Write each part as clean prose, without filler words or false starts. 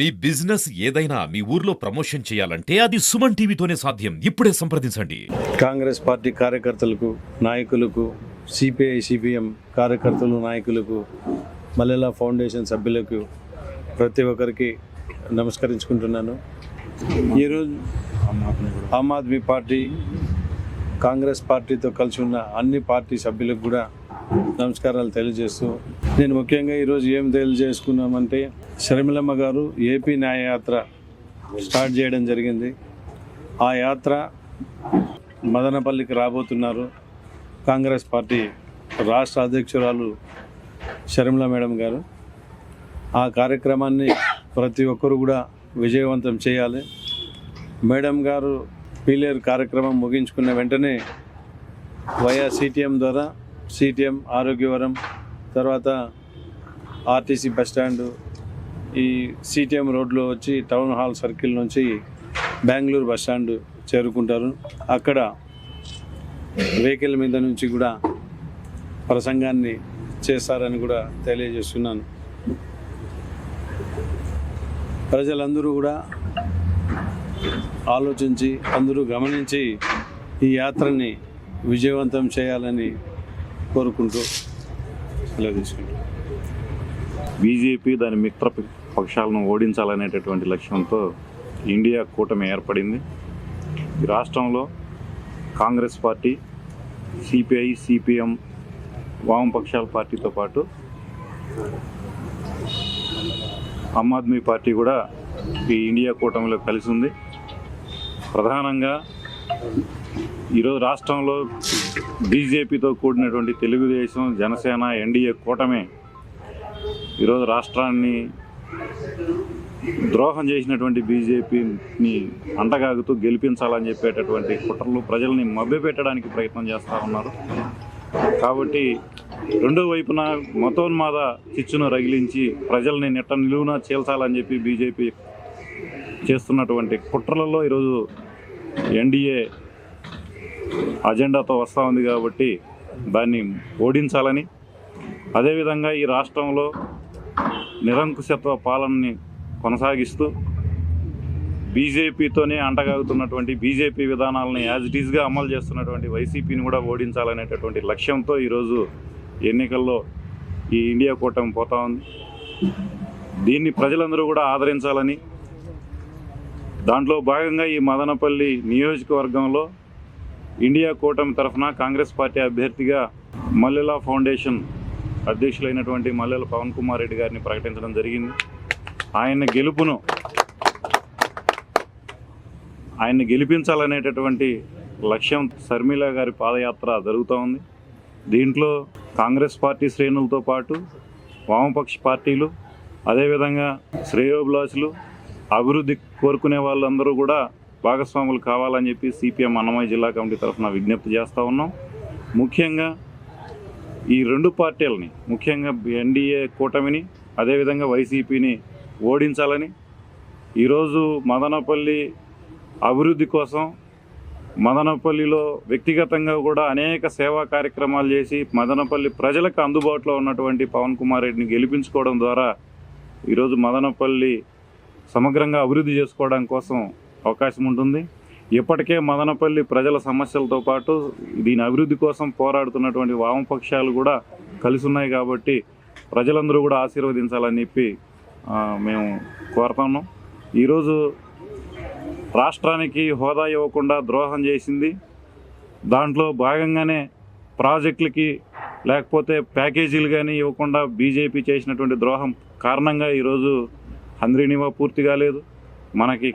మీ business ఏదైనా మీ ఊర్లో promotion చేయాలంటే అది సుమన్ టీవీతోనే సాధ్యం. ఇప్పుడే సంప్రదించండి. కాంగ్రెస్ పార్టీ కార్యకర్తలకు, నాయకులకు, సిపిఐ సిపిఎం కార్యకర్తలు, నాయకులకు, మల్లెల ఫౌండేషన్ సభ్యులకు ప్రతి ఒక్కరికి నమస్కరించుకుంటున్నాను. ఈరోజు ఆమ్ ఆద్మీ పార్టీ కాంగ్రెస్ పార్టీతో కలిసి ఉన్న అన్ని పార్టీ సభ్యులకు కూడా నమస్కారాలు తెలియజేస్తూ, నేను ముఖ్యంగా ఈరోజు ఏం తెలియజేసుకున్నామంటే, షర్మిలమ్మ గారు ఏపీ న్యాయ యాత్ర స్టార్ట్ చేయడం జరిగింది. ఆ యాత్ర మదనపల్లికి రాబోతున్నారు. కాంగ్రెస్ పార్టీ రాష్ట్ర అధ్యక్షురాలు షర్మిల మేడం గారు. ఆ కార్యక్రమాన్ని ప్రతి ఒక్కరు కూడా విజయవంతం చేయాలి. మేడం గారు పీలేరు కార్యక్రమం ముగించుకున్న వెంటనే వయా సిటిఎం ద్వారా సిటిఎం, ఆరోగ్యవరం, తర్వాత ఆర్టీసీ బస్టాండు, ఈ సిటిఎం రోడ్లో వచ్చి టౌన్ హాల్ సర్కిల్ నుంచి బెంగళూరు బస్టాండ్ చేరుకుంటారు. అక్కడ వెహికల్ మీద నుంచి కూడా ప్రసంగాన్ని చేస్తారని కూడా తెలియజేస్తున్నాను. ప్రజలందరూ కూడా ఆలోచించి, అందరూ గమనించి ఈ యాత్రని విజయవంతం చేయాలని కోరుకుంటూ ఇలా తీసుకుంటాం. బీజేపీ దాని మిత్ర పక్షాలను ఓడించాలనేటటువంటి లక్ష్యంతో ఇండియా కూటమి ఏర్పడింది. ఈ రాష్ట్రంలో కాంగ్రెస్ పార్టీ, సిపిఐ, సిపిఎం, వామపక్షాల పార్టీతో పాటు ఆమ్ ఆద్మీ పార్టీ కూడా ఈ ఇండియా కూటమిలో కలిసి ఉంది. ప్రధానంగా ఈరోజు రాష్ట్రంలో బీజేపీతో కూడినటువంటి తెలుగుదేశం, జనసేన, ఎన్డీఏ కూటమి ఈరోజు రాష్ట్రాన్ని ద్రోహం చేసినటువంటి బీజేపీని అంటగాగుతూ గెలిపించాలని చెప్పేటటువంటి కుట్రలు ప్రజల్ని మభ్యపెట్టడానికి ప్రయత్నం చేస్తూ ఉన్నారు. కాబట్టి రెండో వైపున మతోన్మాద చిచ్చును రగిలించి ప్రజల్ని నిలువున చీల్చాలని చెప్పి బీజేపీ చేస్తున్నటువంటి కుట్రలలో ఈరోజు ఎన్డీఏ అజెండాతో వస్తూ ఉంది. కాబట్టి దాన్ని ఓడించాలని, అదేవిధంగా ఈ రాష్ట్రంలో నిరంకుశత్వ పాలనని కొనసాగిస్తూ బీజేపీతోనే అంటగాగుతున్నటువంటి బీజేపీ విధానాలను యాజ్ ఇట్ ఈజ్గా అమలు చేస్తున్నటువంటి వైసీపీని కూడా ఓడించాలనేటటువంటి లక్ష్యంతో ఈరోజు ఎన్నికల్లో ఈ ఇండియా కూటమి పోతా ఉంది. దీన్ని ప్రజలందరూ కూడా ఆదరించాలని, దాంట్లో భాగంగా ఈ మదనపల్లి నియోజకవర్గంలో ఇండియా కూటమి తరఫున కాంగ్రెస్ పార్టీ అభ్యర్థిగా మల్లెల ఫౌండేషన్ అధ్యక్షులైనటువంటి మల్లెల పవన్ కుమార్ రెడ్డి గారిని ప్రకటించడం జరిగింది. ఆయన్ని గెలిపించాలనేటటువంటి లక్ష్యం షర్మిల గారి పాదయాత్ర జరుగుతూ ఉంది. దీంట్లో కాంగ్రెస్ పార్టీ శ్రేణులతో పాటు వామపక్ష పార్టీలు, అదేవిధంగా శ్రేయోభిలాషులు, అభివృద్ధి కోరుకునే వాళ్ళందరూ కూడా భాగస్వాములు కావాలని చెప్పి సిపిఎం అన్నమయ్య జిల్లా కమిటీ తరఫున విజ్ఞప్తి చేస్తూ ఉన్నాం. ముఖ్యంగా ఈ రెండు పార్టీలని, ముఖ్యంగా ఎన్డీఏ కూటమిని, అదేవిధంగా వైసీపీని ఓడించాలని, ఈరోజు మదనపల్లి అభివృద్ధి కోసం మదనపల్లిలో వ్యక్తిగతంగా కూడా అనేక సేవా కార్యక్రమాలు చేసి మదనపల్లి ప్రజలకు అందుబాటులో ఉన్నటువంటి పవన్ కుమార్ రెడ్డిని గెలిపించుకోవడం ద్వారా ఈరోజు మదనపల్లి సమగ్రంగా అభివృద్ధి చేసుకోవడం కోసం అవకాశం ఉంటుంది. ఇప్పటికే మదనపల్లి ప్రజల సమస్యలతో పాటు దీని అభివృద్ధి కోసం పోరాడుతున్నటువంటి వామపక్షాలు కూడా కలిసి ఉన్నాయి. కాబట్టి ప్రజలందరూ కూడా ఆశీర్వదించాలని చెప్పి మేము కోరుతున్నాం. ఈరోజు రాష్ట్రానికి హోదా ఇవ్వకుండా ద్రోహం చేసింది. దాంట్లో భాగంగానే ప్రాజెక్టులకి లేకపోతే ప్యాకేజీలు కానీ ఇవ్వకుండా బీజేపీ చేసినటువంటి ద్రోహం కారణంగా ఈరోజు హంద్రీనివా పూర్తిగా లేదు, మనకి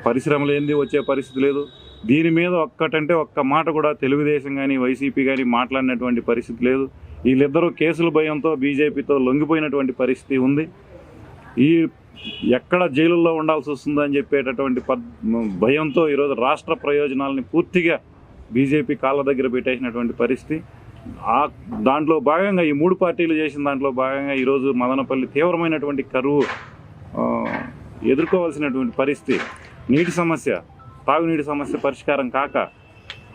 పరిశ్రమలు ఏంది వచ్చే పరిస్థితి లేదు. దీని మీద ఒక్క మాట కూడా తెలుగుదేశం కానీ వైసీపీ కానీ మాట్లాడినటువంటి పరిస్థితి లేదు. వీళ్ళిద్దరూ కేసుల భయంతో బీజేపీతో లొంగిపోయినటువంటి పరిస్థితి ఉంది. ఈ ఎక్కడ జైలుల్లో ఉండాల్సి వస్తుందని చెప్పేటటువంటి భయంతో ఈరోజు రాష్ట్ర ప్రయోజనాలని పూర్తిగా బీజేపీ కాళ్ళ దగ్గర పెట్టేసినటువంటి పరిస్థితి. దాంట్లో భాగంగా ఈ మూడు పార్టీలు చేసిన దాంట్లో భాగంగా ఈరోజు మదనపల్లి తీవ్రమైనటువంటి కరువు ఎదుర్కోవాల్సినటువంటి పరిస్థితి. నీటి సమస్య, తాగునీటి సమస్య పరిష్కారం కాక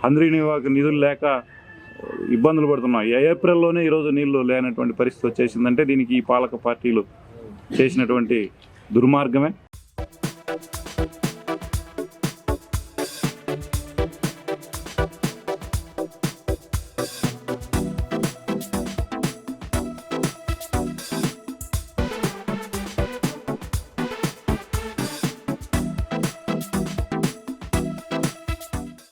హంద్రీనివాకు నిధులు లేక ఇబ్బందులు పడుతున్నాం. ఏప్రిల్లోనే ఈరోజు నీళ్లు లేనటువంటి పరిస్థితి వచ్చేసిందంటే దీనికి ఈ పాలక పార్టీలు చేసినటువంటి దుర్మార్గమే.